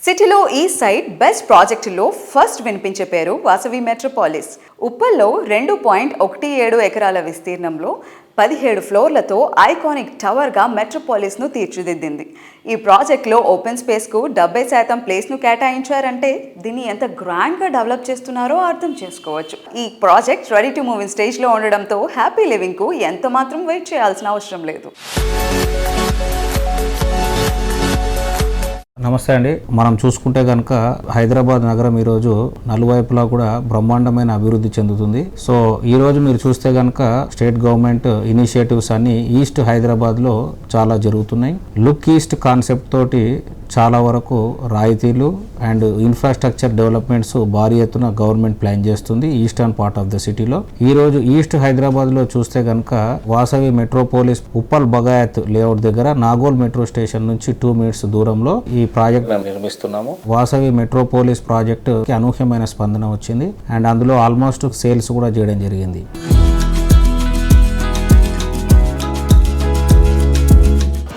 సిటీలో ఈ site best ప్రాజెక్టులో ఫస్ట్ వినిపించే పేరు వాసవి మెట్రోపాలిస్. ఉప్పల్లో 2.17 ఎకరాల విస్తీర్ణంలో 17 ఫ్లోర్లతో ఐకానిక్ టవర్గా మెట్రోపాలిస్ను తీర్చిదిద్దింది. ఈ ప్రాజెక్ట్లో ఓపెన్ స్పేస్కు 70% ప్లేస్ను కేటాయించారంటే దీన్ని ఎంత గ్రాండ్గా డెవలప్ చేస్తున్నారో అర్థం చేసుకోవచ్చు. ఈ project ready to move in స్టేజ్లో ఉండడంతో హ్యాపీ లివింగ్కు ఎంత మాత్రం వెయిట్ చేయాల్సిన అవసరం లేదు. నమస్తే అండి. మనం చూసుకుంటే కనుక హైదరాబాద్ నగరం ఈరోజు నలువైపులా కూడా బ్రహ్మాండమైన అభివృద్ధి చెందుతుంది. సో ఈ రోజు మీరు చూస్తే కనుక స్టేట్ గవర్నమెంట్ ఇనిషియేటివ్స్ అన్ని ఈస్ట్ హైదరాబాద్లో చాలా జరుగుతున్నాయి. లుక్ ఈస్ట్ కాన్సెప్ట్ తోటి చాలా వరకు రాయితీలు అండ్ ఇన్ఫ్రాస్ట్రక్చర్ డెవలప్మెంట్స్ భారీ ఎత్తున గవర్నమెంట్ ప్లాన్ చేస్తుంది ఈస్టర్న్ పార్ట్ ఆఫ్ ద సిటీలో. ఈ రోజు ఈస్ట్ హైదరాబాద్లో చూస్తే కనుక వాసవి మెట్రోపోలిస్ ఉప్పల్ బగాయత్ లేఅవుట్ దగ్గర నాగోల్ మెట్రో స్టేషన్ నుంచి 2 minutes దూరంలో ఈ ప్రాజెక్ట్ నిర్మిస్తున్నాము. వాసవి మెట్రోపోలిస్ ప్రాజెక్ట్ కి అనూహ్యమైన స్పందన వచ్చింది అండ్ అందులో ఆల్మోస్ట్ సేల్స్ కూడా చేయడం జరిగింది.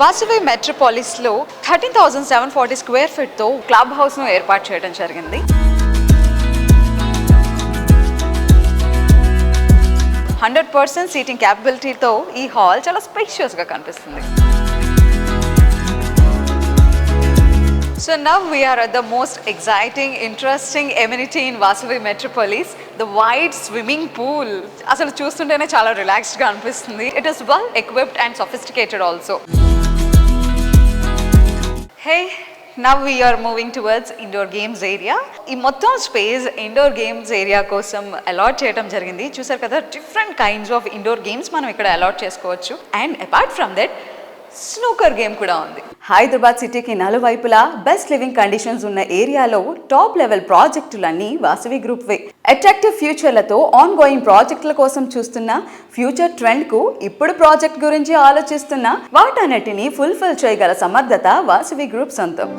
వాసవి మెట్రోపాలిస్లో 13,740 స్క్వేర్ ఫీట్తో క్లబ్ హౌస్ను ఏర్పాటు చేయడం జరిగింది. 100% సీటింగ్ క్యాపబిలిటీతో ఈ హాల్ చాలా స్పేషియస్గా కనిపిస్తుంది. So now we are at the most exciting, interesting amenity in Vasavi Metropolis, the wide swimming pool. అసలు చూస్తుంటేనే చాలా రిలాక్స్డ్గా అనిపిస్తుంది. It is well equipped and sophisticated also. Hey, now we are moving towards indoor games area. ఈ మొత్తం space indoor games area కోసం allot చేయడం జరిగింది. చూసారు కదా, different kinds of indoor games మనం ఇక్కడ అలాట్ చేసుకోవచ్చు. And apart from that snooker game కూడా ఉంది. హైదరాబాద్ సిటీకి నలువైపులా బెస్ట్ లివింగ్ కండిషన్స్ ఉన్న ఏరియాలో టాప్ లెవెల్ ప్రాజెక్టులన్నీ వాసవి గ్రూప్ వే. అట్రాక్టివ్ ఫ్యూచర్లతో ఆన్ గోయింగ్ ప్రాజెక్టుల కోసం చూస్తున్న ఫ్యూచర్ ట్రెండ్ కు ఇప్పుడు ప్రాజెక్ట్ గురించి ఆలోచిస్తున్న వాటన్నిటిని ఫుల్ఫిల్ చేయగల సమర్థత వాసవి గ్రూప్ సొంతం.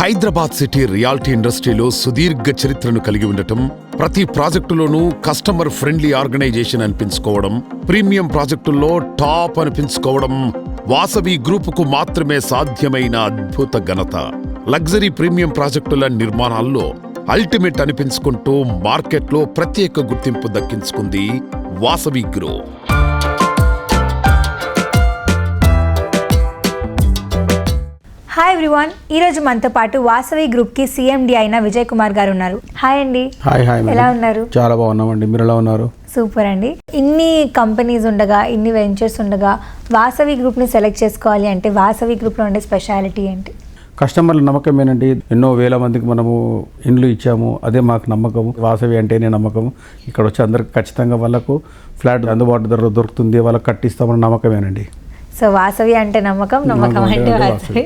హైదరాబాద్ సిటీ రియాలిటీ ఇండస్ట్రీలో సుదీర్ఘ చరిత్రను కలిగి ఉండటం, ప్రతి ప్రాజెక్టులోనూ కస్టమర్ ఫ్రెండ్లీ ఆర్గనైజేషన్ అనిపించుకోవడం, ప్రీమియం ప్రాజెక్టుల్లో టాప్ అనిపించుకోవడం వాసవి గ్రూపుకు మాత్రమే సాధ్యమైన అద్భుత ఘనత. లగ్జరీ ప్రీమియం ప్రాజెక్టుల నిర్మాణాల్లో అల్టిమేట్ అనిపించుకుంటూ మార్కెట్లో ప్రత్యేక గుర్తింపు దక్కించుకుంది వాసవి గ్రూప్. హాయ్ ఎవ్రీవన్, ఈరోజు మనతో పాటు వాసవి గ్రూప్కి సిఎండి అయిన విజయ్ కుమార్ గారు ఉన్నారు. హాయ్ అండి. హాయ్. ఎలా ఉన్నారు? చాలా బాగున్నామండి. మీరు ఎలా ఉన్నారు? సూపర్ అండి. ఇన్ని కంపెనీస్ ఉండగా, ఇన్ని వెంచర్స్ ఉండగా వాసవి గ్రూప్ని సెలెక్ట్ చేసుకోవాలి అంటే వాసవి గ్రూప్లో ఉండే స్పెషాలిటీ ఏంటి? కస్టమర్ల నమ్మకమేనండి. ఎన్నో వేల మందికి మనము ఇండ్లు ఇచ్చాము, అదే మాకు నమ్మకము. వాసవి అంటేనే నమ్మకము. ఇక్కడ వచ్చి అందరికి ఖచ్చితంగా వాళ్ళకు ఫ్లాట్ అందుబాటు ధరలో దొరుకుతుంది, వాళ్ళకి కట్టిస్తామన్న నమ్మకమేనండి. సో వాసవి అంటే నమ్మకం, నమ్మకం అంటే వాసవి.